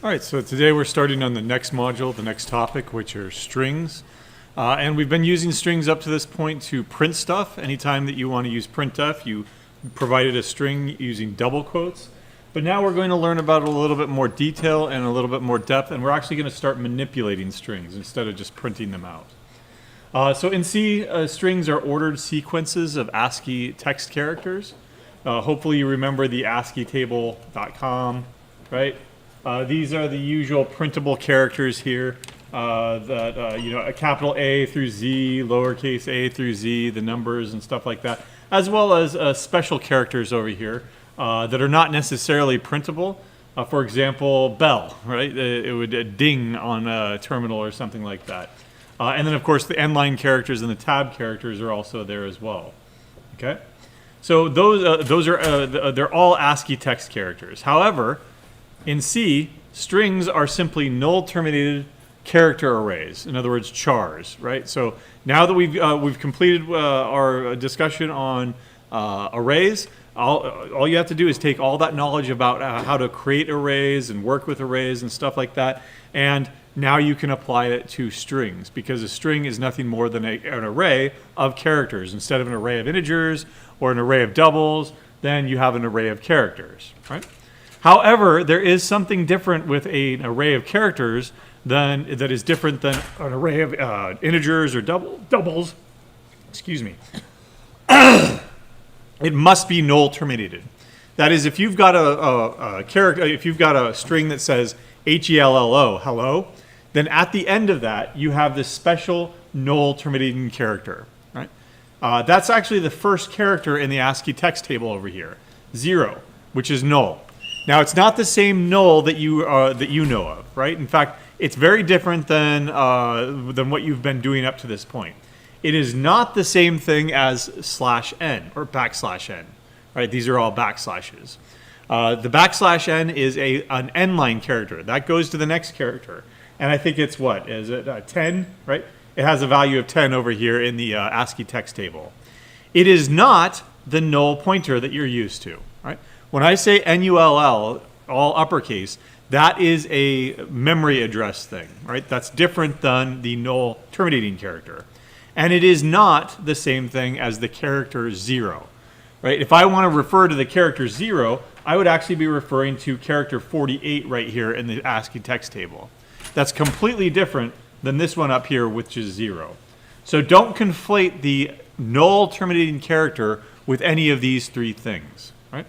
All right, so today we're starting on the next module, the next topic, which are strings. And we've been using strings up to this point to print stuff. Anytime that you want to use printf, you provided a string using double quotes. But now we're going to learn about it a little bit more detail and a little bit more depth, and we're actually going to start manipulating strings instead of just printing them out. So in C, strings are ordered sequences of ASCII text characters. Hopefully you remember the ASCIItable.com, right? These are the usual printable characters here a capital A through Z, lowercase a through Z, the numbers and stuff like that, as well as special characters over here that are not necessarily printable. For example, bell, right? It would ding on a terminal or something like that. And then, of course, the end-line characters and the tab characters are also there as well. Okay, so those are they're all ASCII text characters. However, in C, strings are simply null-terminated character arrays. In other words, chars, right? So now that we've completed our discussion on arrays, all you have to do is take all that knowledge about how to create arrays and work with arrays and stuff like that, and now you can apply it to strings, because a string is nothing more than an array of characters. Instead of an array of integers or an array of doubles, then you have an array of characters, right? However, there is something different with an array of characters that is different than an array of integers or doubles. Excuse me. It must be null terminated. That is, if you've got a character, if you've got a string that says HELLO, hello, then at the end of that you have this special null terminating character, right? That's actually the first character in the ASCII text table over here, 0, which is null. Now, it's not the same null that you know of, right? In fact, it's very different than what you've been doing up to this point. It is not the same thing as /n or \n, right? These are all backslashes. The \n is an n-line character. That goes to the next character. And I think it's what? Is it 10, right? It has a value of 10 over here in the ASCII text table. It is not the null pointer that you're used to, right? When I say NULL, all uppercase, that is a memory address thing, right? That's different than the null terminating character. And it is not the same thing as the character 0, right? If I want to refer to the character 0, I would actually be referring to character 48 right here in the ASCII text table. That's completely different than this one up here, which is 0. So don't conflate the null terminating character with any of these three things, right?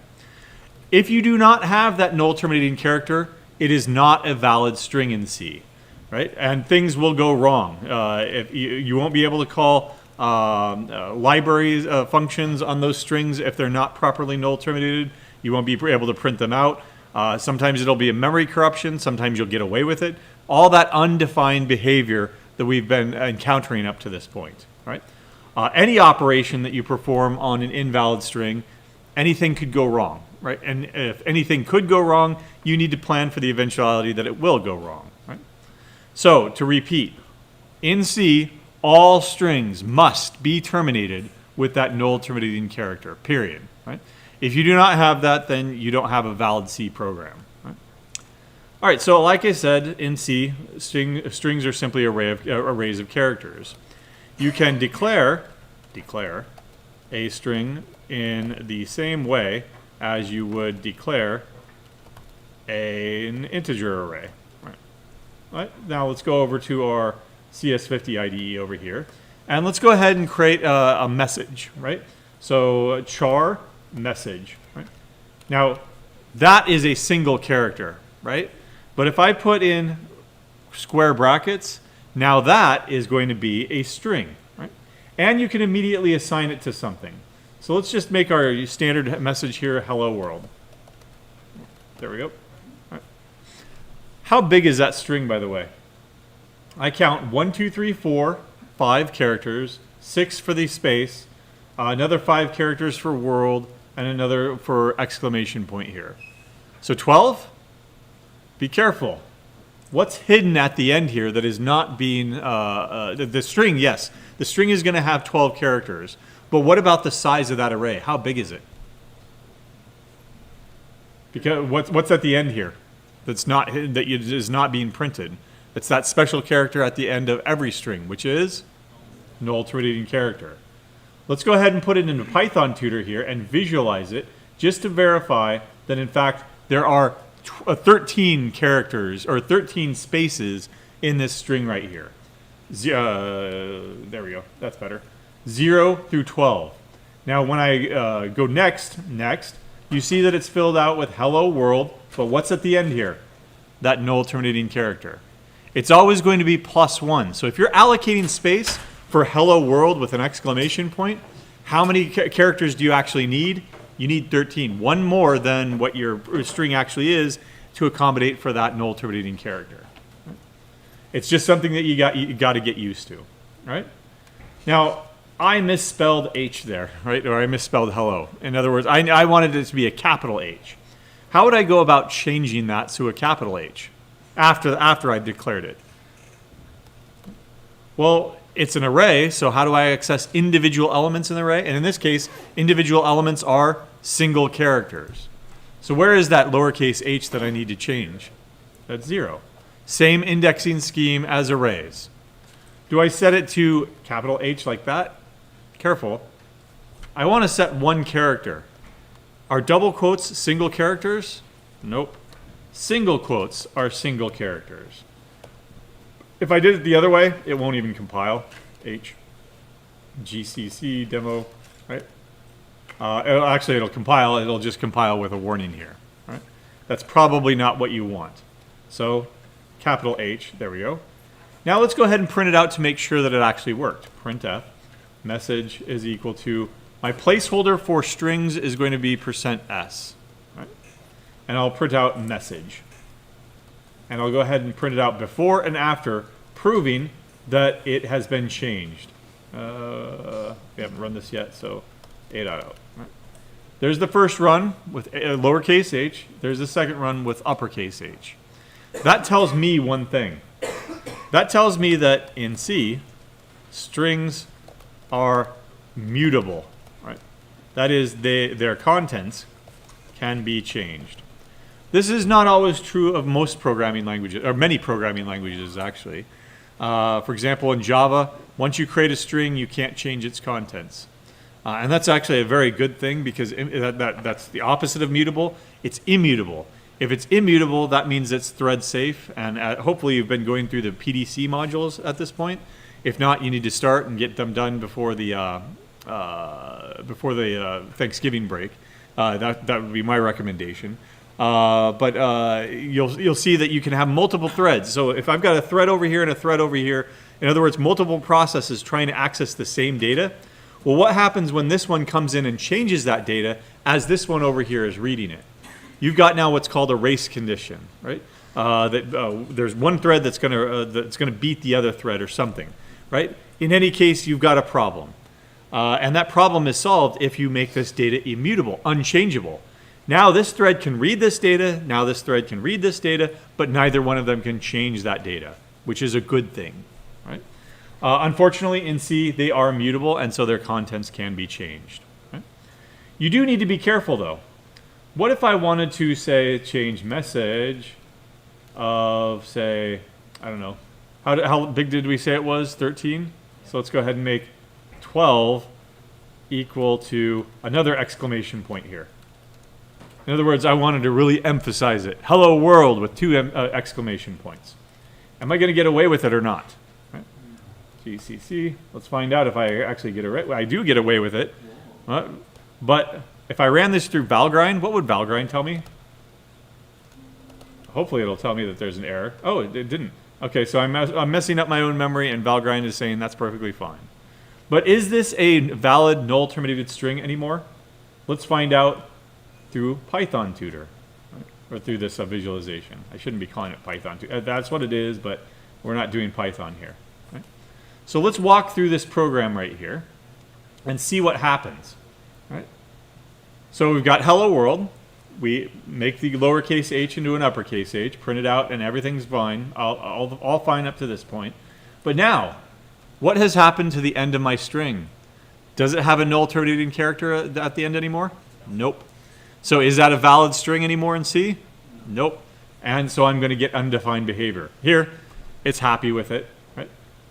If you do not have that null terminating character, it is not a valid string in C, right? And things will go wrong. If you won't be able to call libraries functions on those strings if they're not properly null terminated. You won't be able to print them out. Sometimes it'll be a memory corruption. Sometimes you'll get away with it. All that undefined behavior that we've been encountering up to this point, right? Any operation that you perform on an invalid string, anything could go wrong, right? And if anything could go wrong, you need to plan for the eventuality that it will go wrong, right? So, to repeat, in C, all strings must be terminated with that null terminating character, period, right? If you do not have that, then you don't have a valid C program, right? All right, so like I said, in C, strings are simply arrays of characters. You can declare a string in the same way as you would declare an integer array. Right. Now let's go over to our CS50 IDE over here, and let's go ahead and create a message, right? So char message, right? Now that is a single character, right? But if I put in square brackets, now that is going to be a string, right? And you can immediately assign it to something. So let's just make our standard message here, hello world. There we go. How big is that string, by the way? I count 1, 2, 3, 4, 5 characters, 6 for the space, another 5 characters for world, and another for exclamation point here. So 12? Be careful. What's hidden at the end here that is not being, the string, yes, the string is going to have 12 characters. But what about the size of that array? How big is it? Because what's at the end here? that's not that is not being printed. It's that special character at the end of every string, which is null terminating character. Let's go ahead and put it into Python Tutor here and visualize it just to verify that in fact there are 13 characters or 13 spaces in this string right here. There we go. That's better. 0 through 12. Now when I go next, you see that it's filled out with hello world, but what's at the end here? That null terminating character. It's always going to be +1. So if you're allocating space for hello world with an exclamation point, how many characters do you actually need? You need 13. One more than what your string actually is to accommodate for that null terminating character. It's just something that you got to get used to, right? Now, I misspelled H there, right? Or I misspelled hello. In other words, I wanted it to be a capital H. How would I go about changing that to a capital H after I declared it? Well, it's an array, so how do I access individual elements in the array? And in this case, individual elements are single characters. So where is that lowercase h that I need to change? That's 0. Same indexing scheme as arrays. Do I set it to capital H like that? Careful. I want to set one character. Are double quotes single characters? Nope. Single quotes are single characters. If I did it the other way, it won't even compile. H, GCC demo, right? It'll compile. It'll just compile with a warning here, right? That's probably not what you want. So, capital H, there we go. Now let's go ahead and print it out to make sure that it actually worked. Printf, message is equal to, my placeholder for strings is going to be %s, right? And I'll print out message. And I'll go ahead and print it out before and after, proving that it has been changed. We haven't run this yet, so a.out. Right. There's the first run with lowercase h. There's the second run with uppercase h. That tells me one thing. That tells me that in C, strings are mutable. Right? That is, their contents can be changed. This is not always true of most programming languages, or many programming languages, actually. For example, in Java, once you create a string, you can't change its contents. And that's actually a very good thing because that's the opposite of mutable. It's immutable. If it's immutable, that means it's thread safe. And hopefully you've been going through the PDC modules at this point. If not, you need to start and get them done before the Thanksgiving break. That would be my recommendation. But you'll see that you can have multiple threads. So if I've got a thread over here and a thread over here, in other words, multiple processes trying to access the same data, well, what happens when this one comes in and changes that data as this one over here is reading it? You've got now what's called a race condition, right? There's one thread that's going to beat the other thread or something, right? In any case, you've got a problem. And that problem is solved if you make this data immutable, unchangeable. Now this thread can read this data, now this thread can read this data, but neither one of them can change that data, which is a good thing, right? Unfortunately, in C, they are mutable, and so their contents can be changed. Right? You do need to be careful, though. What if I wanted to, say, change message of, say, I don't know, how big did we say it was? 13? So let's go ahead and make 12 equal to another exclamation point here. In other words, I wanted to really emphasize it. Hello world with 2 exclamation points. Am I going to get away with it or not? Right? GCC. Let's find out if I actually get away. I do get away with it. But if I ran this through Valgrind, what would Valgrind tell me? Hopefully it'll tell me that there's an error. Oh, it didn't. Okay, so I'm messing up my own memory, and Valgrind is saying that's perfectly fine. But is this a valid null terminated string anymore? Let's find out through Python Tutor, right? Or through this visualization. I shouldn't be calling it Python Tutor. That's what it is, but we're not doing Python here. Right? So let's walk through this program right here and see what happens. Right? So we've got hello world. We make the lowercase h into an uppercase h, print it out, and everything's fine. All fine up to this point. But now, what has happened to the end of my string? Does it have a null terminating character at the end anymore? Nope. So is that a valid string anymore in C? Nope. And so I'm going to get undefined behavior. Here, it's happy with it, right?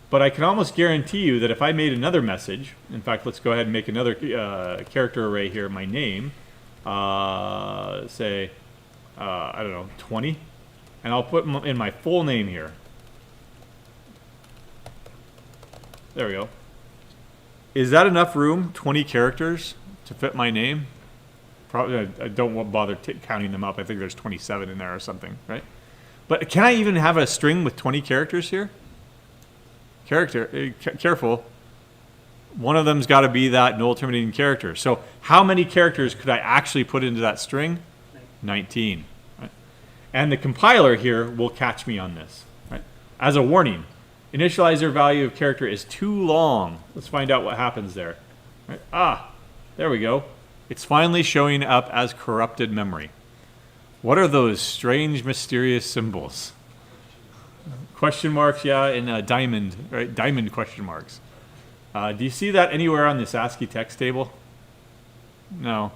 But I can almost guarantee you that if I made another message, in fact, let's go ahead and make another character array here, my name, say, I don't know, 20, and I'll put in my full name here. There we go. Is that enough room, 20 characters, to fit my name? Probably, I don't bother counting them up. I think there's 27 in there or something, right? But can I even have a string with 20 characters here? Careful. One of them's got to be that null terminating character. So how many characters could I actually put into that string? 19. Right? And the compiler here will catch me on this. Right? As a warning, initializer value of character is too long. Let's find out what happens there. Right? Ah, there we go. It's finally showing up as corrupted memory. What are those strange, mysterious symbols? Question marks, yeah, in diamond, right? Diamond question marks. Do you see that anywhere on this ASCII text table? No.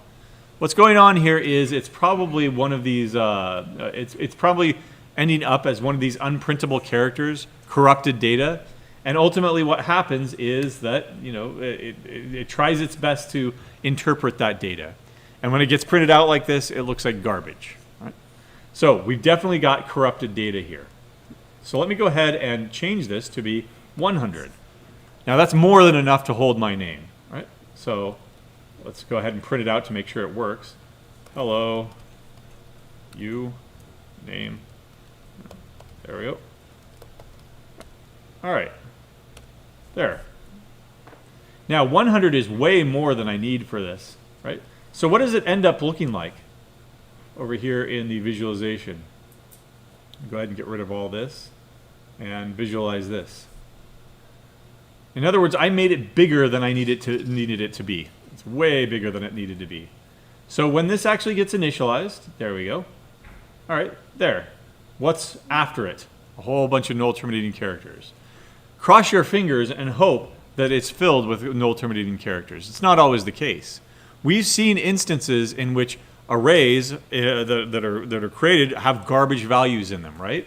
What's going on here is it's probably one of these, it's probably ending up as one of these unprintable characters, corrupted data. And ultimately what happens is that, it tries its best to interpret that data. And when it gets printed out like this, it looks like garbage. Right? So we've definitely got corrupted data here. So let me go ahead and change this to be 100. Now that's more than enough to hold my name. Right? So let's go ahead and print it out to make sure it works. Hello, you, name. There we go. All right. There. Now 100 is way more than I need for this, right? So what does it end up looking like over here in the visualization? Go ahead and get rid of all this and visualize this. In other words, I made it bigger than I needed it to be. It's way bigger than it needed to be. So when this actually gets initialized, there we go. All right, there. What's after it? A whole bunch of null terminating characters. Cross your fingers and hope that it's filled with null terminating characters. It's not always the case. We've seen instances in which arrays that are created have garbage values in them, right?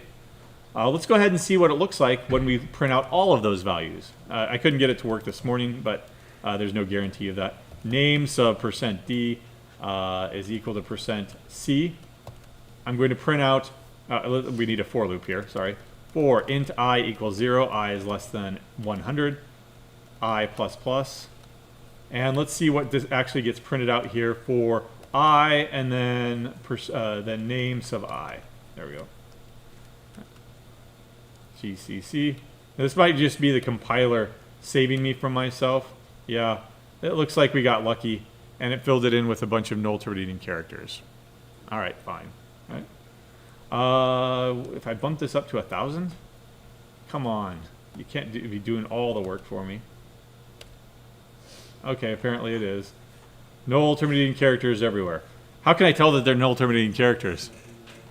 Let's go ahead and see what it looks like when we print out all of those values. I couldn't get it to work this morning, but there's no guarantee of that. Name sub %d is equal to %c. I'm going to print out, we need a for loop here, sorry. For int I equals 0, I is less than 100, I plus plus. And let's see what this actually gets printed out here for I and then name sub I. There we go. GCC. This might just be the compiler saving me from myself. Yeah, it looks like we got lucky and it filled it in with a bunch of null terminating characters. All right, fine. All right. If I bump this up to 1,000, come on, you can't be doing all the work for me. Okay, apparently it is. Null terminating characters everywhere. How can I tell that they're null terminating characters?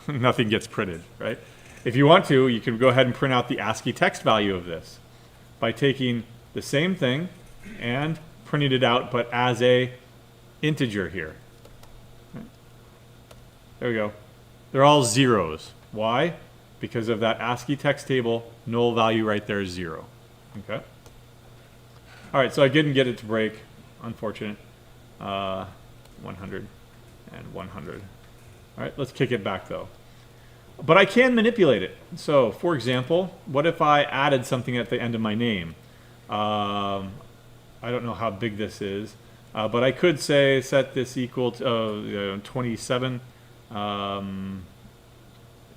Nothing gets printed, right? If you want to, you can go ahead and print out the ASCII text value of this by taking the same thing and printing it out, but as a integer here. There we go. They're all zeros. Why? Because of that ASCII text table, null value right there is 0. Okay. All right, so I didn't get it to break. Unfortunate. 100 and 100. All right, let's kick it back though. But I can manipulate it. So, for example, what if I added something at the end of my name? I don't know how big this is, but I could say set this equal to 27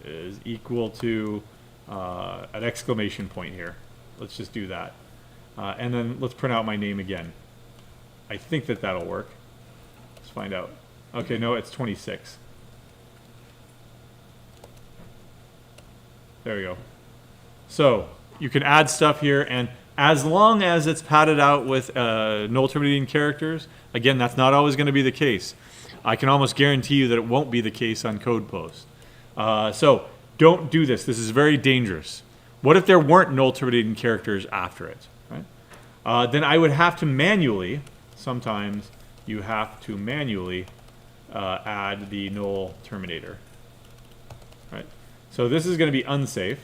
is equal to an exclamation point here. Let's just do that. And then let's print out my name again. I think that that'll work. Let's find out. Okay, no, it's 26. There we go. So you can add stuff here, and as long as it's padded out with null terminating characters, again, that's not always going to be the case. I can almost guarantee you that it won't be the case on CodePost. So don't do this. This is very dangerous. What if there weren't null terminating characters after it? Right? Then I would have to manually, sometimes you have to manually add the null terminator. Right? So this is going to be unsafe,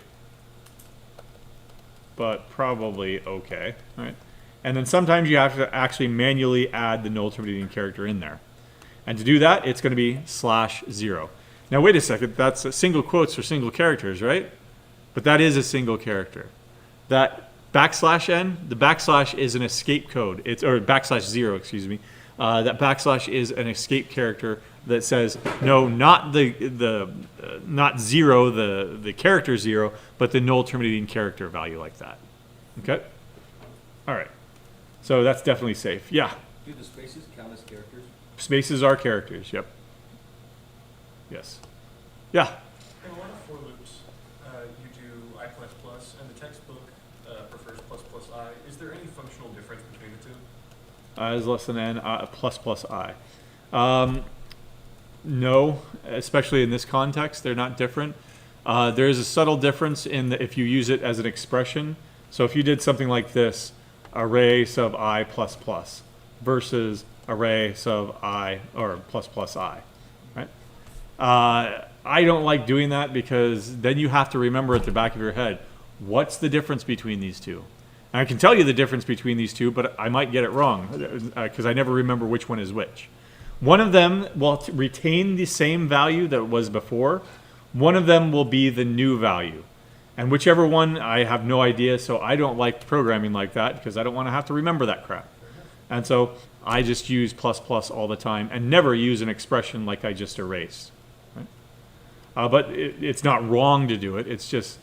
but probably okay, right? And then sometimes you have to actually manually add the null terminating character in there. And to do that, it's going to be /0. Now wait a second, that's single quotes for single characters, right? But that is a single character. That \n, the backslash is an escape code. Or \0, excuse me. That backslash is an escape character that says no, not not 0, the character 0, but the null terminating character value like that. Okay. All right. So that's definitely safe. Yeah. Do the spaces count as characters? Spaces are characters. Yep. Yes. Yeah. In a lot of for loops, you do I++, and the textbook prefers ++i. Is there any functional difference between the two? I is less than n, ++i. No, especially in this context, they're not different. There is a subtle difference in if you use it as an expression. So if you did something like this, array sub I plus plus versus array sub I or plus plus I, right? I don't like doing that because then you have to remember at the back of your head, what's the difference between these two? And I can tell you the difference between these two, but I might get it wrong because I never remember which one is which. One of them will retain the same value that it was before. One of them will be the new value. And whichever one, I have no idea, so I don't like programming like that because I don't want to have to remember that crap. And so I just use plus plus all the time and never use an expression like I just erased. Right? But it's not wrong to do it. It's just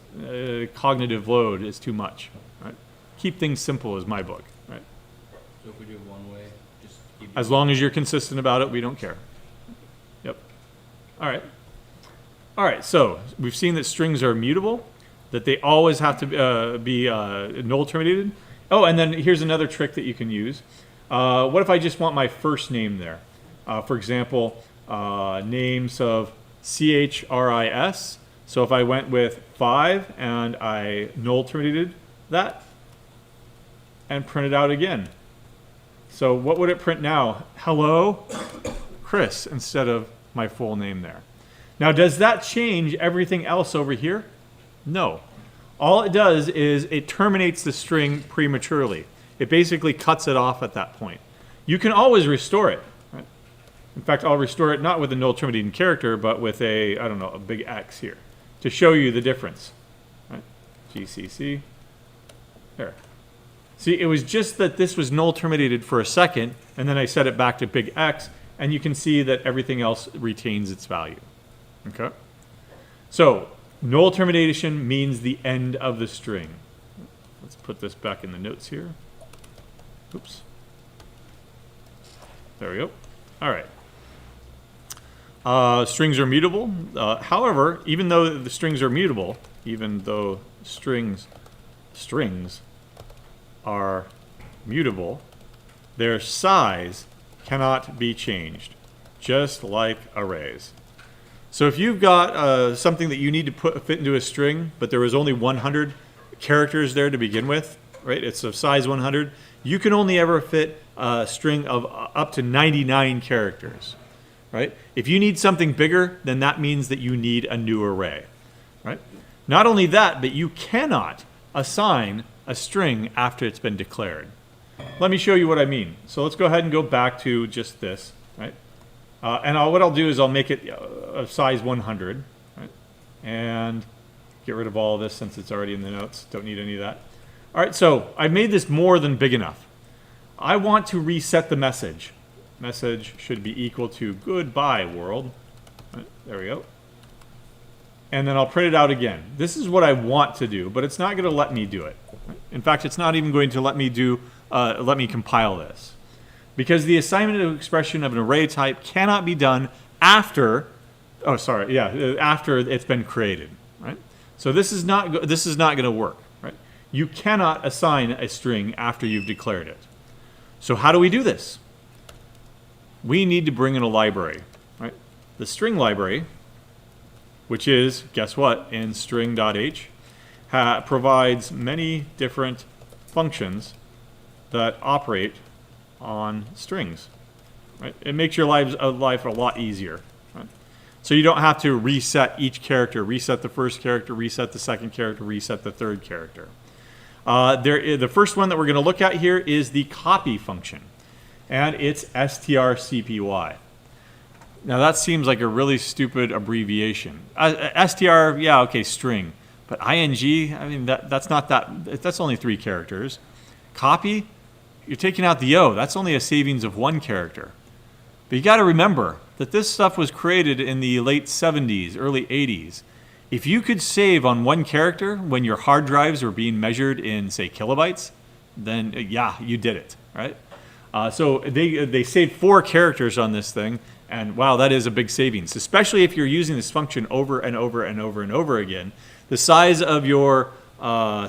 cognitive load is too much. Right? Keep things simple is my book. Right? So if we do it one way, just keep it. As long as you're consistent about it, we don't care. Yep. All right. All right, so we've seen that strings are mutable, that they always have to be null terminated. Oh, and then here's another trick that you can use. What if I just want my first name there? For example, names of CHRIS. So if I went with 5 and I null terminated that and print it out again. So what would it print now? Hello, Chris, instead of my full name there. Now, does that change everything else over here? No. All it does is it terminates the string prematurely. It basically cuts it off at that point. You can always restore it. Right? In fact, I'll restore it not with a null terminating character, but with a, I don't know, a big X here to show you the difference. Right? GCC. There. See, it was just that this was null terminated for a second, and then I set it back to big X, and you can see that everything else retains its value. Okay? So, null termination means the end of the string. Let's put this back in the notes here. Oops. There we go. All right. Strings are mutable. However, even though the strings are mutable, even though strings are mutable, their size cannot be changed, just like arrays. So if you've got something that you need to fit into a string, but there was only 100 characters there to begin with, right? It's of size 100. You can only ever fit a string of up to 99 characters, right? If you need something bigger, then that means that you need a new array, right? Not only that, but you cannot assign a string after it's been declared. Let me show you what I mean. So let's go ahead and go back to just this, right? And what I'll do is I'll make it a size 100, right? And get rid of all of this since it's already in the notes. Don't need any of that. All right, so I've made this more than big enough. I want to reset the message. Message should be equal to goodbye world. Right, there we go. And then I'll print it out again. This is what I want to do, but it's not going to let me do it. In fact, it's not even going to let me compile this. Because the assignment of expression of an array type cannot be done after, after it's been created, right? So this is not going to work, right? You cannot assign a string after you've declared it. So how do we do this? We need to bring in a library, right? The string library, which is, guess what, in string.h, provides many different functions that operate on strings. Right? It makes your life a lot easier. Right? So you don't have to reset each character, reset the first character, reset the second character, reset the third character. The first one that we're going to look at here is the copy function, and it's strcpy. Now that seems like a really stupid abbreviation. Str, yeah, okay, string. But ing, I mean, that's only 3 characters. Copy, you're taking out the O. That's only a savings of 1 character. But you got to remember that this stuff was created in the late 70s, early 80s. If you could save on 1 character when your hard drives were being measured in, say, kilobytes, then yeah, you did it, right? So they saved 4 characters on this thing, and wow, that is a big savings, especially if you're using this function over and over and over and over again. The size of your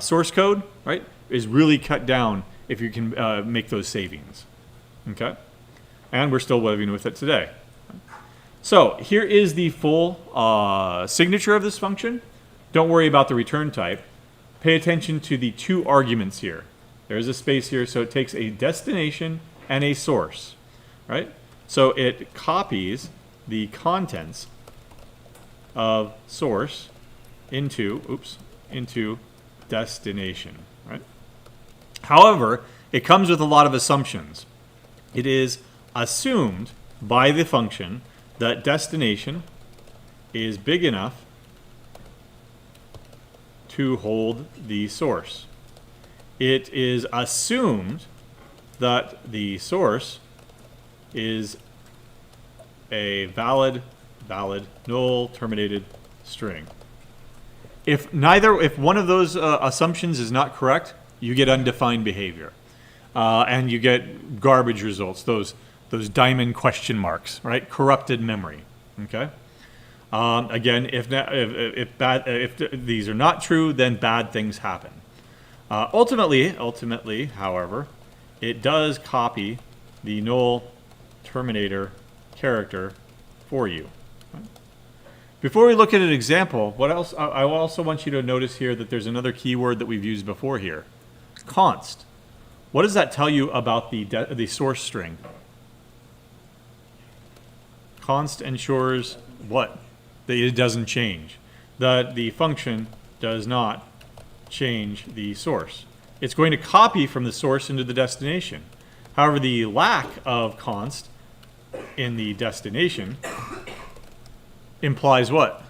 source code, right, is really cut down if you can make those savings, okay? And we're still living with it today. So here is the full signature of this function. Don't worry about the return type. Pay attention to the 2 arguments here. There's a space here, so it takes a destination and a source, right? So it copies the contents of source into destination, right? However, it comes with a lot of assumptions. It is assumed by the function that destination is big enough to hold the source. It is assumed that the source is a valid, null, terminated string. If one of those assumptions is not correct, you get undefined behavior, and you get garbage results. Those diamond question marks, right? Corrupted memory. Okay. Again, if these are not true, then bad things happen. Ultimately, however, it does copy the null terminator character for you. Before we look at an example, what else? I also want you to notice here that there's another keyword that we've used before here, const. What does that tell you about the source string? Const ensures what? That it doesn't change. That the function does not change the source. It's going to copy from the source into the destination. However, the lack of const in the destination implies what?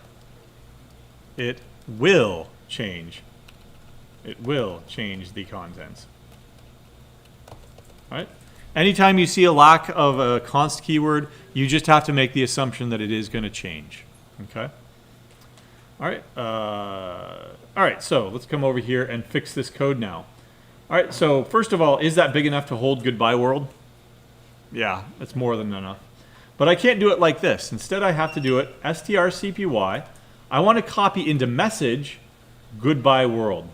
It will change. It will change the contents. All right? Anytime you see a lack of a const keyword, you just have to make the assumption that it is going to change. Okay? All right, so let's come over here and fix this code now. All right, so first of all, is that big enough to hold goodbye world? Yeah, it's more than enough. But I can't do it like this. Instead, I have to do it strcpy. I want to copy into message goodbye world.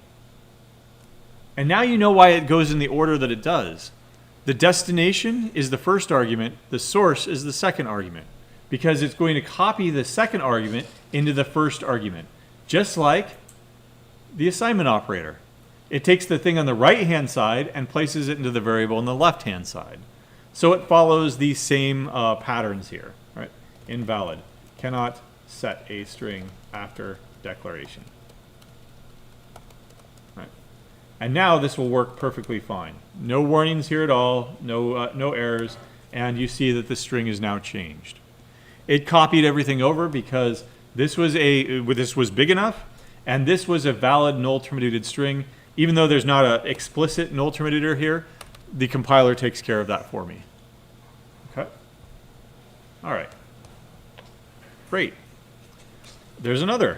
And now you know why it goes in the order that it does. The destination is the first argument. The source is the second argument. Because it's going to copy the second argument into the first argument. Just like the assignment operator. It takes the thing on the right-hand side and places it into the variable on the left-hand side. So it follows the same patterns here. Right? Invalid. Cannot set a string after declaration. Right. And now this will work perfectly fine. No warnings here at all. No errors. And you see that the string is now changed. It copied everything over because this was big enough, and this was a valid null terminated string. Even though there's not an explicit null terminator here, the compiler takes care of that for me. Okay. All right. Great. There's another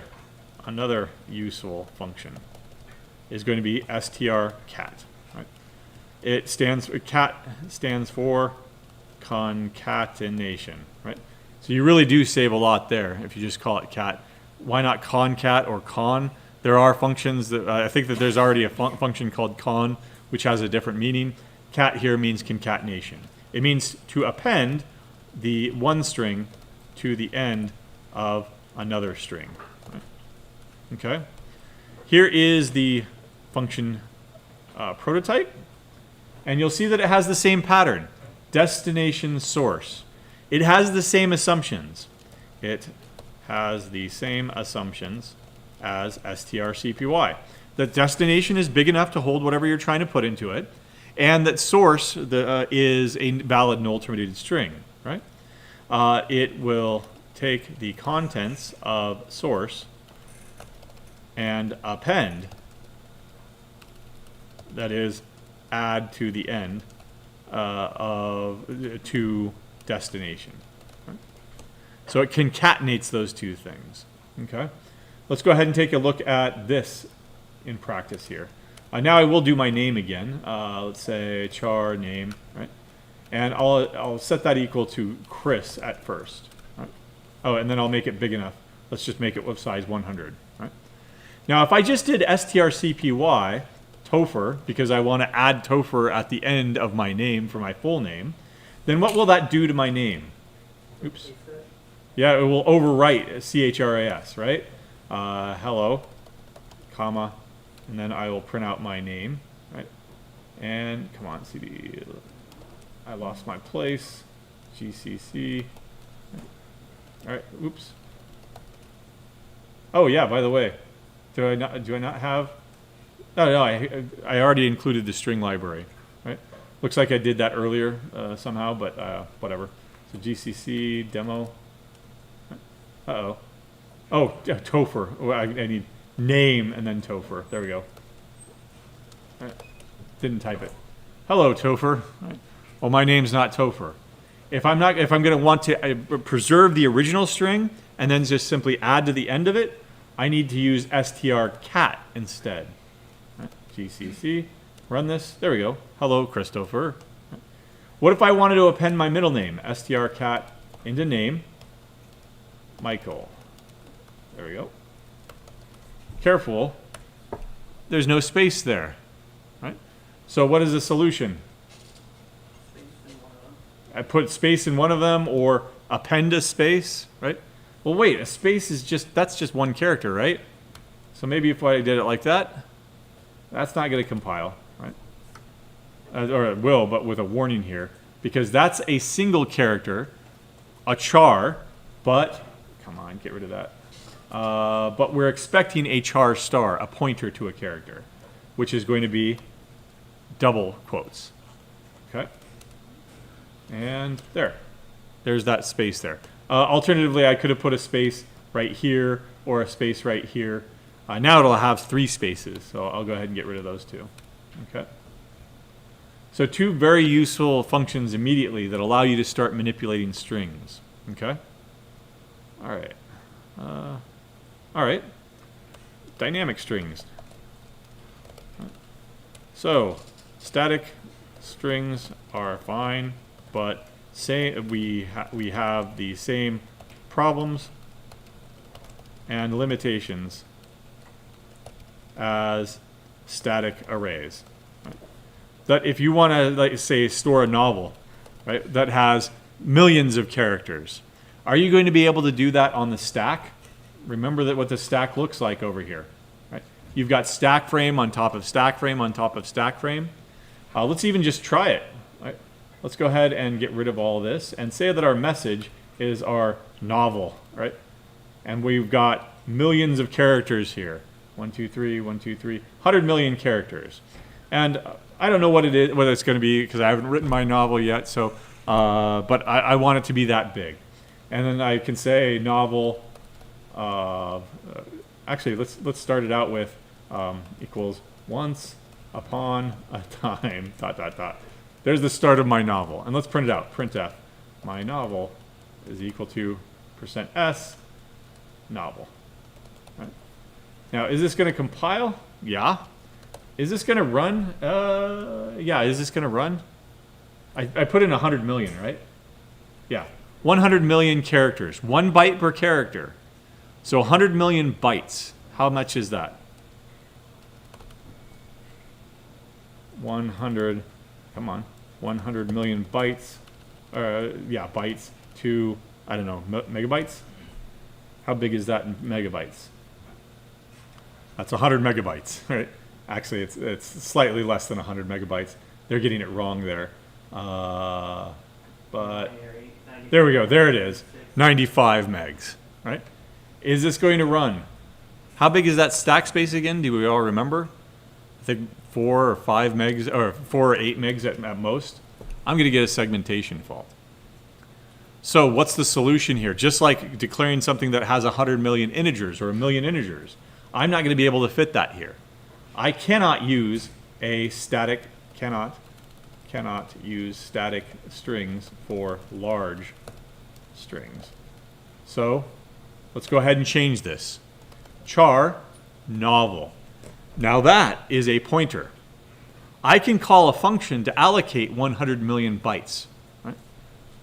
useful function. Is going to be strcat. Right? Cat stands for concatenation. Right. So you really do save a lot there if you just call it cat. Why not concat or con? There are functions that I think that there's already a function called con, which has a different meaning. Cat here means concatenation. It means to append the one string to the end of another string. Right? Okay. Here is the function prototype, and you'll see that it has the same pattern: destination source. It has the same assumptions. It has the same assumptions as strcpy. That destination is big enough to hold whatever you're trying to put into it, and that source is a valid null terminated string, right? It will take the contents of source and append, that is, add to the end to destination. Right? So it concatenates those two things. Okay, let's go ahead and take a look at this in practice here. Now I will do my name again. Let's say char name, right? And I'll set that equal to Chris at first. Right? Oh, and then I'll make it big enough. Let's just make it with size 100. Right? Now, if I just did strcpy Topher, because I want to add Topher at the end of my name for my full name, then what will that do to my name? Oops. Yeah, it will overwrite chras, right? Hello, comma, and then I will print out my name, right? And come on, cd. I lost my place. GCC. All right. Oops. Oh yeah. By the way, do I not have? Oh no. I already included the string library. Right. Looks like I did that earlier somehow, but whatever. So GCC demo. Uh-oh. Oh, Topher. Oh, I need name and then Topher. There we go. All right. Didn't type it. Hello, Topher. Right. Well, my name's not Topher. If I'm going to want to preserve the original string and then just simply add to the end of it, I need to use strcat instead. Right. GCC. Run this. There we go. Hello, Christopher. Right. What if I wanted to append my middle name? strcat into name. Michael. There we go. Careful. There's no space there. Right? So what is the solution? I put space in one of them or append a space, right? Well, wait, a space is that's just one character, right? So maybe if I did it like that, that's not going to compile, right? Or it will, but with a warning here, because that's a single character, a char, but, come on, get rid of that. But we're expecting a char star, a pointer to a character, which is going to be double quotes, okay? And there's that space there. Alternatively, I could have put a space right here or a space right here. Now it'll have 3 spaces, so I'll go ahead and get rid of those 2. Okay. So 2 very useful functions immediately that allow you to start manipulating strings. Okay. All right. All right. Dynamic strings. So static strings are fine. But say we have the same problems and limitations as static arrays. Right? That if you want to, like, say, store a novel, right, that has millions of characters, are you going to be able to do that on the stack? Remember that what the stack looks like over here. Right? You've got stack frame on top of stack frame on top of stack frame. Let's even just try it. Right? Let's go ahead and get rid of all of this and say that our message is our novel, right? And we've got millions of characters here. 1, 2, 3, 1, 2, 3, 100 million characters. And I don't know what it is, whether it's going to be, because I haven't written my novel yet, so, but I want it to be that big. And then I can say novel, actually, let's start it out with equals once upon a time, ... There's the start of my novel. And let's print it out. Printf. My novel is equal to %s novel. Right? Now, is this going to compile? Yeah. Is this going to run? Yeah, is this going to run? I put in 100 million, right? Yeah. 100 million characters. 1 byte per character. So 100 million bytes. How much is that? 100... Come on, 100 million bytes, yeah, bytes to, I don't know, megabytes? How big is that in megabytes? That's 100 megabytes, right? Actually, it's slightly less than 100 megabytes. They're getting it wrong there. But there we go, there it is, 95 megs, right? Is this going to run? How big is that stack space again? Do we all remember? I think 4 or 5 megs, or 4 or 8 megs at most. I'm going to get a segmentation fault. So what's the solution here? Just like declaring something that has 100 million integers or 1,000,000 integers, I'm not going to be able to fit that here. I cannot use a static, cannot use static strings for large strings. So let's go ahead and change this. Char novel. Now that is a pointer. I can call a function to allocate 100 million bytes. Right?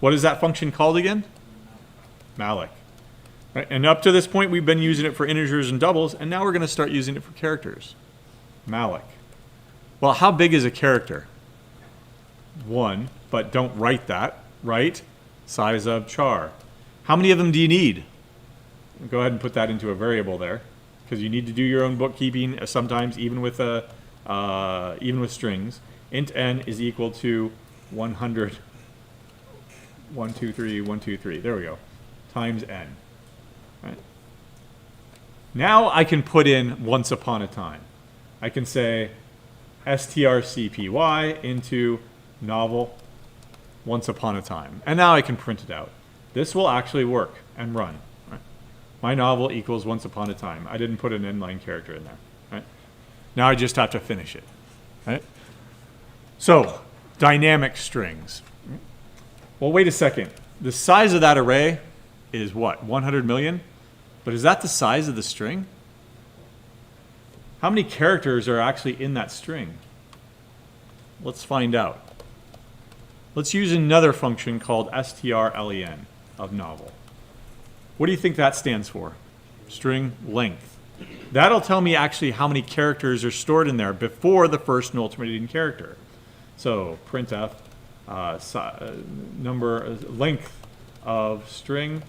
What is that function called again? malloc. Right? And up to this point, we've been using it for integers and doubles, and now we're going to start using it for characters. malloc. Well, how big is a character? 1, but don't write that, right? Size of char. How many of them do you need? Go ahead and put that into a variable there, because you need to do your own bookkeeping sometimes, even with strings. Int n is equal to 100. 1, 2, 3, 1, 2, 3. There we go. Times n. Right? Now I can put in once upon a time. I can say strcpy into novel once upon a time. And now I can print it out. This will actually work and run. Right? My novel equals once upon a time. I didn't put an inline character in there. Right? Now I just have to finish it. Right? So, dynamic strings. Well, wait a second. The size of that array is what? 100 million? But is that the size of the string? How many characters are actually in that string? Let's find out. Let's use another function called strlen of novel. What do you think that stands for? String length. That'll tell me actually how many characters are stored in there before the first null terminating character. So printf length of string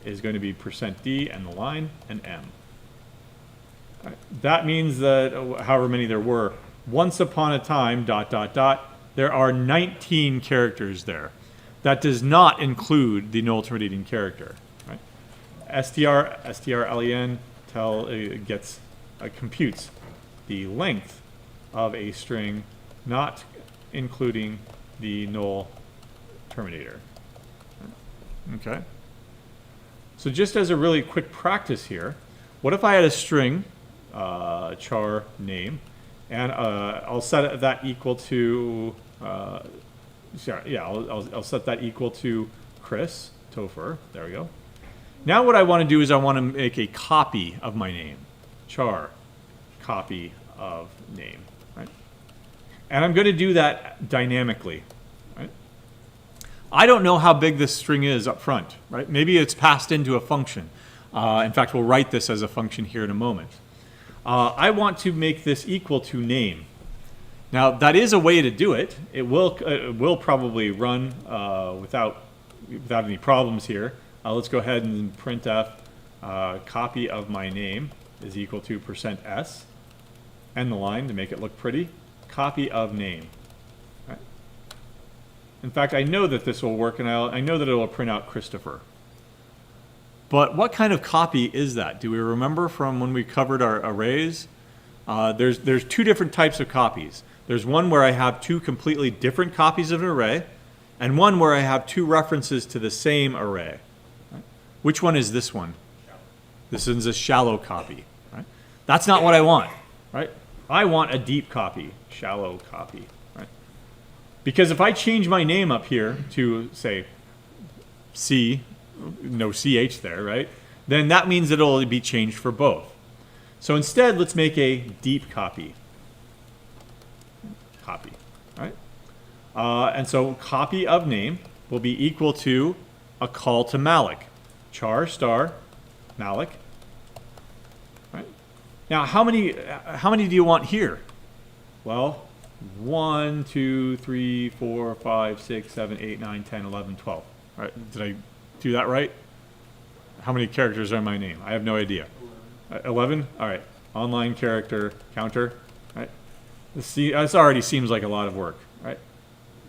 is going to be %d and the line and m. Right. That means that however many there were, once upon a time, ... there are 19 characters there. That does not include the null terminating character. Right? strlen computes the length of a string, not including the null terminator. Okay. So just as a really quick practice here, what if I had a string, char name, and I'll set that equal to, I'll set that equal to Chris Topher. There we go. Now what I want to do is I want to make a copy of my name, char copy of name. Right? And I'm going to do that dynamically. Right? I don't know how big this string is up front. Right? Maybe it's passed into a function. In fact, we'll write this as a function here in a moment. I want to make this equal to name. Now, that is a way to do it. It will probably run without any problems here. Let's go ahead and printf copy of my name is equal to %s, and the line to make it look pretty. Copy of name. Right? In fact, I know that this will work, and I know that it will print out Christopher. But what kind of copy is that? Do we remember from when we covered our arrays? There's two different types of copies. There's one where I have two completely different copies of an array, and one where I have two references to the same array. Right? Which one is this one? This is a shallow copy. Right? That's not what I want. Right? I want a deep copy, shallow copy. Right? Because if I change my name up here to, say, C, no CH there, right? Then that means that it'll be changed for both. So instead, let's make a deep copy. Copy, right? And so copy of name will be equal to a call to malloc. Char star malloc. Right? Now, how many do you want here? Well, 1, 2, 3, 4, 5, 6, 7, 8, 9, 10, 11, 12. All right, did I do that right? How many characters are in my name? I have no idea. 11? All right. Online character counter. Right. This already seems like a lot of work. Right.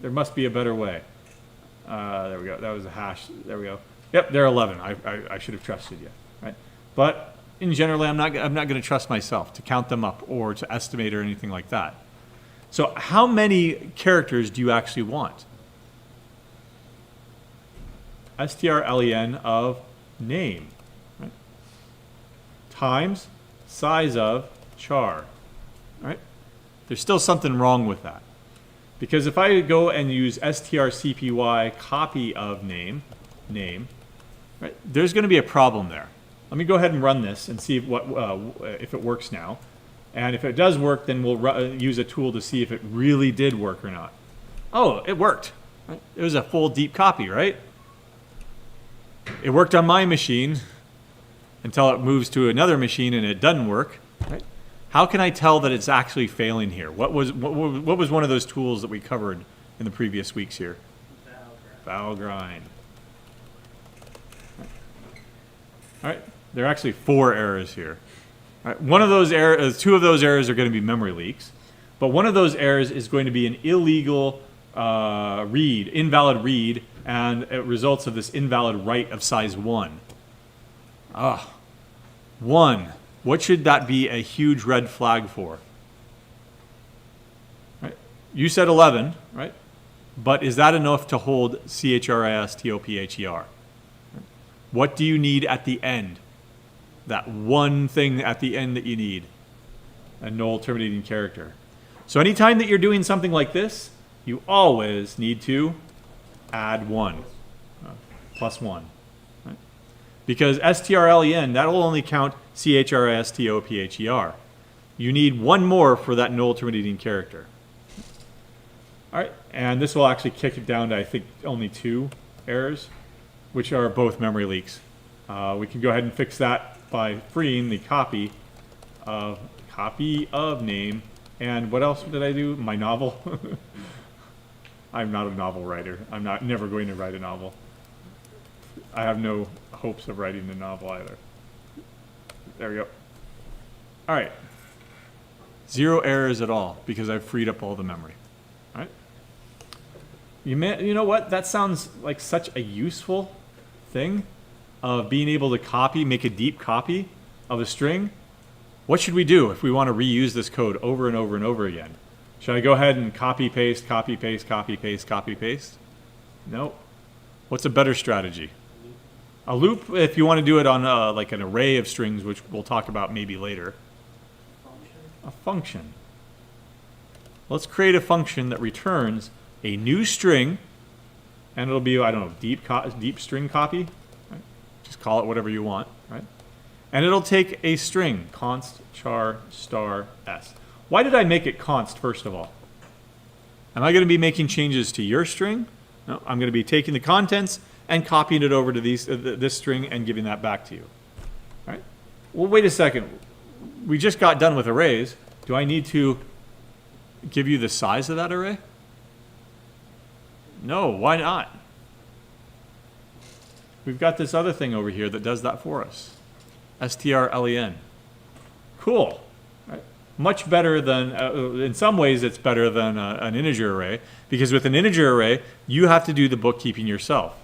There must be a better way. There we go. That was a hash. There we go. Yep, they're 11. I should have trusted you. Right. But in general, I'm not going to trust myself to count them up or to estimate or anything like that. So how many characters do you actually want? strlen of name, right? Times size of char, right? There's still something wrong with that. Because if I go and use strcpy copy of name, right, there's going to be a problem there. Let me go ahead and run this and see if it works now. And if it does work, then we'll use a tool to see if it really did work or not. Oh, it worked. Right? It was a full deep copy, right? It worked on my machine until it moves to another machine and it doesn't work. Right? How can I tell that it's actually failing here? What was one of those tools that we covered in the previous weeks here? Valgrind. All right, there are actually 4 errors here. All right, one of those errors, 2 of those errors are going to be memory leaks, but one of those errors is going to be an illegal read, invalid read, and it results of this invalid write of size 1. 1. What should that be a huge red flag for? Right? You said 11, right? But is that enough to hold CHRISTOPHER? What do you need at the end? That one thing at the end that you need. A null terminating character. So anytime that you're doing something like this, you always need to add 1. Plus 1. Right? Because strlen, that will only count CHRISTOPHER. You need 1 more for that null terminating character. All right, and this will actually kick it down to, I think, only 2 errors, which are both memory leaks. We can go ahead and fix that by freeing the copy of name. And what else did I do? My novel. I'm not a novel writer. I'm never going to write a novel. I have no hopes of writing a novel either. There we go. All right. 0 errors at all because I've freed up all the memory. All right. You know what? That sounds like such a useful thing of being able to make a deep copy of a string. What should we do if we want to reuse this code over and over and over again? Should I go ahead and copy, paste, copy, paste, copy, paste, copy, paste? No. What's a better strategy? A loop, if you want to do it on like an array of strings, which we'll talk about maybe later. A function. Let's create a function that returns a new string, and it'll be, I don't know, deep string copy. Right? Just call it whatever you want, right? And it'll take a string, const char star s. Why did I make it const, first of all? Am I going to be making changes to your string? No, I'm going to be taking the contents and copying it over to this string and giving that back to you. All right? Well, wait a second. We just got done with arrays. Do I need to give you the size of that array? No, why not? We've got this other thing over here that does that for us. strlen. Cool. Right? Much better than, in some ways it's better than an integer array, because with an integer array, you have to do the bookkeeping yourself.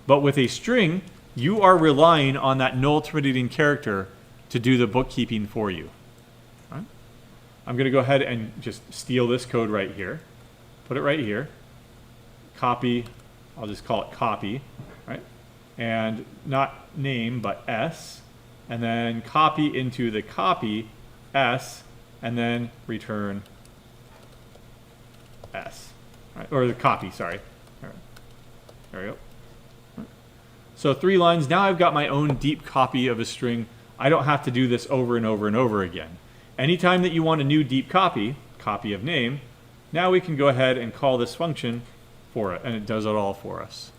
But with a string, you are relying on that null terminating character to do the bookkeeping for you. Right? I'm going to go ahead and just steal this code right here, put it right here, copy, I'll just call it copy, right? And not name, but s, and then copy into the copy s, and then return s, right? Or the copy, sorry. There we go. So 3 lines. Now I've got my own deep copy of a string. I don't have to do this over and over and over again. Anytime that you want a new deep copy of name, now we can go ahead and call this function for it, and it does it all for us.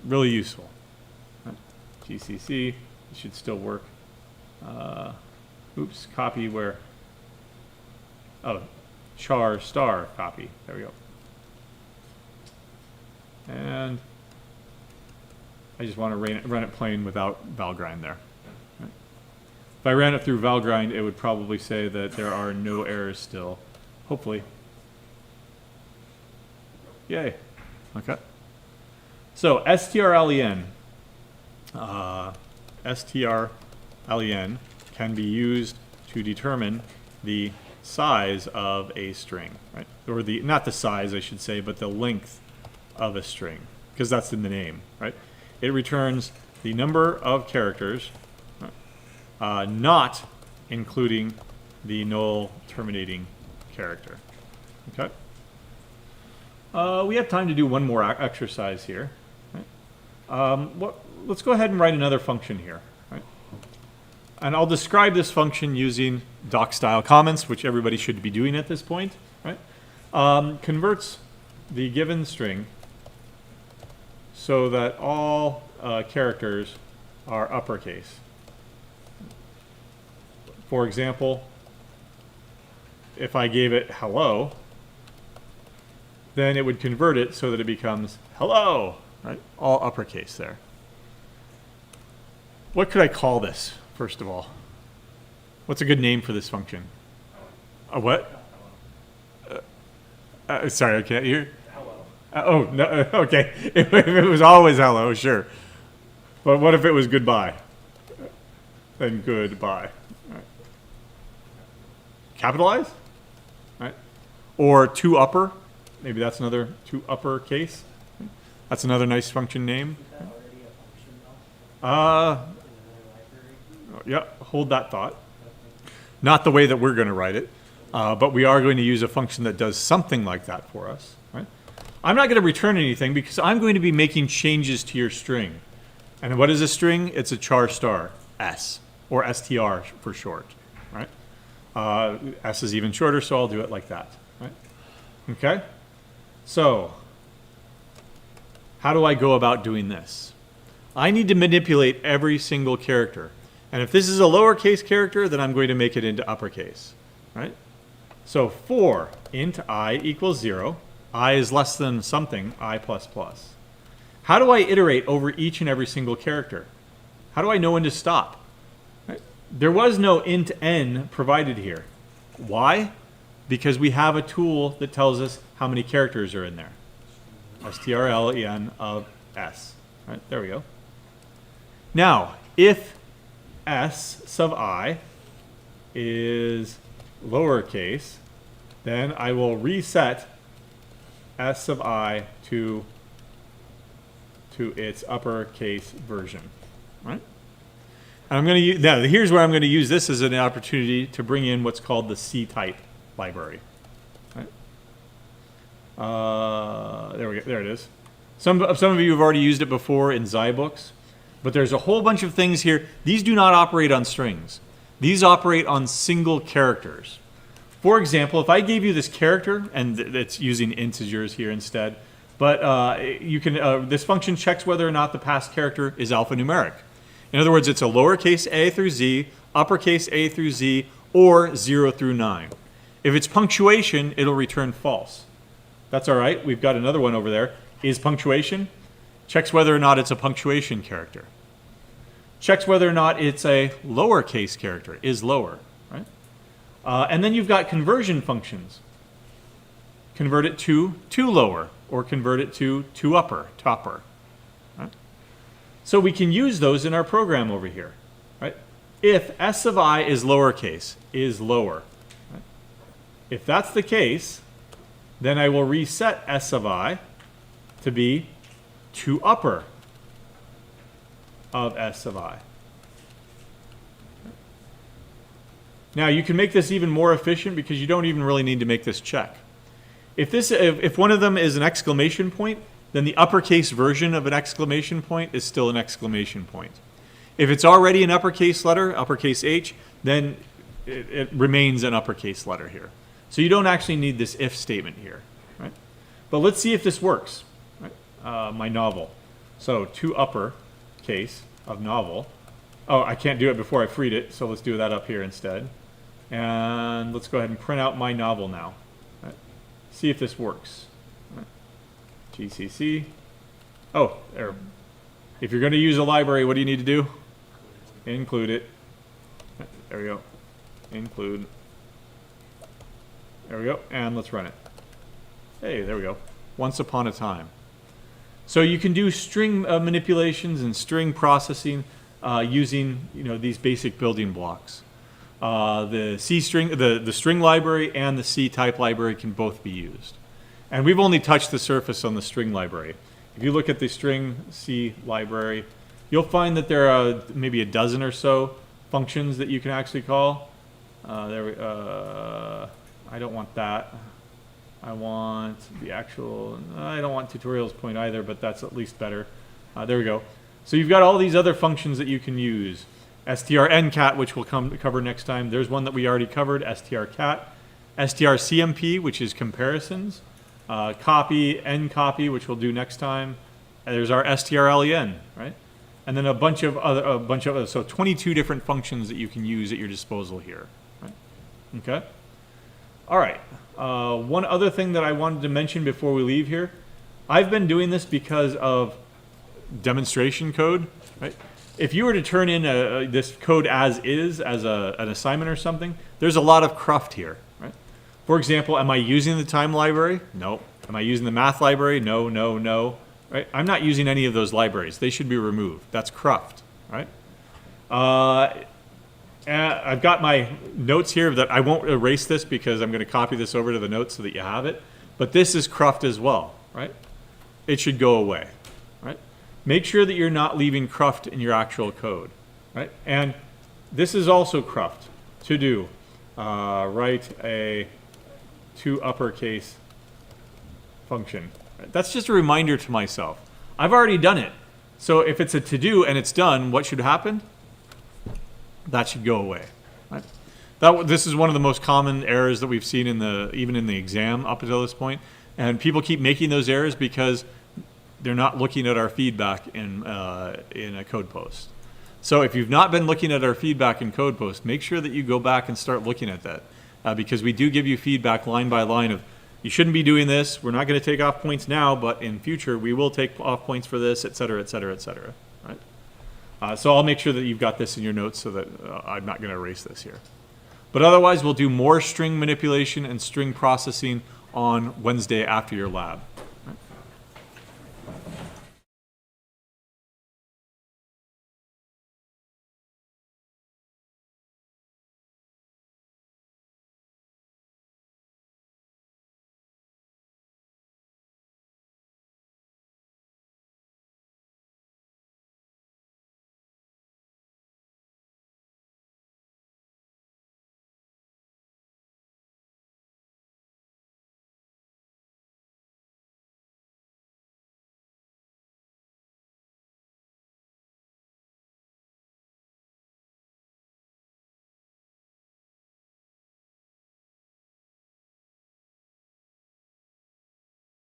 Really useful. GCC, it should still work. Oops, copy where? Oh, char star copy. There we go. And I just want to run it plain without Valgrind there. Right. If I ran it through Valgrind, it would probably say that there are no errors still. Hopefully. Yay. Okay. So strlen. len, can be used to determine the size of a string, right? Or the, not the size, I should say, but the length of a string, because that's in the name, right? It returns the number of characters, not including the null terminating character. Okay. We have time to do one more exercise here. Right? Let's go ahead and write another function here. Right? And I'll describe this function using doc-style comments, which everybody should be doing at this point. Right? Converts the given string so that all characters are uppercase. For example, if I gave it hello, then it would convert it so that it becomes hello, right? All uppercase there. What could I call this, first of all? What's a good name for this function? A what? Sorry, I can't hear. Oh, no, okay. If it was always hello, sure. But what if it was goodbye? Then goodbye. Right. Capitalize? Right? Or to upper? Maybe that's another to uppercase. That's another nice function name. Is that already a function though? In another library? Yeah, hold that thought. Not the way that we're going to write it, but we are going to use a function that does something like that for us. Right? I'm not going to return anything because I'm going to be making changes to your string. And what is a string? It's a char star, S, or str for short. Right? S is even shorter, so I'll do it like that. Right? Okay? So, how do I go about doing this? I need to manipulate every single character. And if this is a lowercase character, then I'm going to make it into uppercase. Right? So for int I equals 0, I is less than something, I plus plus. How do I iterate over each and every single character? How do I know when to stop? Right? There was no int n provided here. Why? Because we have a tool that tells us how many characters are in there. strlen of s. Right, there we go. Now, if s sub I is lowercase, then I will reset s sub I to its uppercase version. Right? And I'm going to use, now here's where I'm going to use this as an opportunity to bring in what's called the C-type library. Right? There we go. There it is. Some of you have already used it before in Zybooks, but there's a whole bunch of things here. These do not operate on strings. These operate on single characters. For example, if I gave you this character, and it's using integers here instead, but you can this function checks whether or not the passed character is alphanumeric. In other words, it's a lowercase a through z, uppercase a through z, or 0 through 9. If it's punctuation, it'll return false. That's all right. We've got another one over there. Is punctuation? Checks whether or not it's a punctuation character. Checks whether or not it's a lowercase character. Is lower. Right? And then you've got conversion functions. Convert it to lower, or convert it to upper, topper. Right? So we can use those in our program over here. Right? If s of I is lowercase, is lower. Right? If that's the case, then I will reset s of I to be to upper of s of I. Now you can make this even more efficient because you don't even really need to make this check. If one of them is an exclamation point, then the uppercase version of an exclamation point is still an exclamation point. If it's already an uppercase letter, uppercase H, then it remains an uppercase letter here. So you don't actually need this if statement here. Right? But let's see if this works. Right? My novel. So to uppercase of novel. Oh, I can't do it before I freed it, so let's do that up here instead. And let's go ahead and print out my novel now. Right? See if this works. Right? GCC. Oh, there. If you're going to use a library, what do you need to do? Include it. There we go. Include. There we go. And let's run it. Hey, there we go. Once upon a time. So you can do string manipulations and string processing using these basic building blocks. The C string, the string library and the C type library can both be used. And we've only touched the surface on the string library. If you look at the string C library, you'll find that there are maybe a dozen or so functions that you can actually call. I don't want that. I want the actual, I don't want tutorials point either, but that's at least better. There we go. So you've got all these other functions that you can use. strncat, which we'll cover next time. There's one that we already covered, strcat. strcmp, which is comparisons. Copy, ncopy, which we'll do next time. And there's our strlen, right? And then a bunch of other, so 22 different functions that you can use at your disposal here, right? Okay? All right. One other thing that I wanted to mention before we leave here. I've been doing this because of demonstration code, right? If you were to turn in this code as is, as an assignment or something, there's a lot of cruft here, right? For example, am I using the time library? No. Am I using the math library? No, no, no. Right? I'm not using any of those libraries. They should be removed. That's cruft, right? I've got my notes here that I won't erase this because I'm going to copy this over to the notes so that you have it. But this is cruft as well, right? It should go away, right? Make sure that you're not leaving cruft in your actual code, right? And this is also cruft. To do, write a to uppercase function. That's just a reminder to myself. I've already done it. So if it's a to-do and it's done, what should happen? That should go away. Right? This is one of the most common errors that we've seen even in the exam up until this point. And people keep making those errors because they're not looking at our feedback in a code post. So if you've not been looking at our feedback in code post, make sure that you go back and start looking at that. Because we do give you feedback line by line of, you shouldn't be doing this. We're not going to take off points now, but in future we will take off points for this, et cetera, et cetera, et cetera. Right? So I'll make sure that you've got this in your notes so that I'm not going to erase this here. But otherwise, we'll do more string manipulation and string processing on Wednesday after your lab.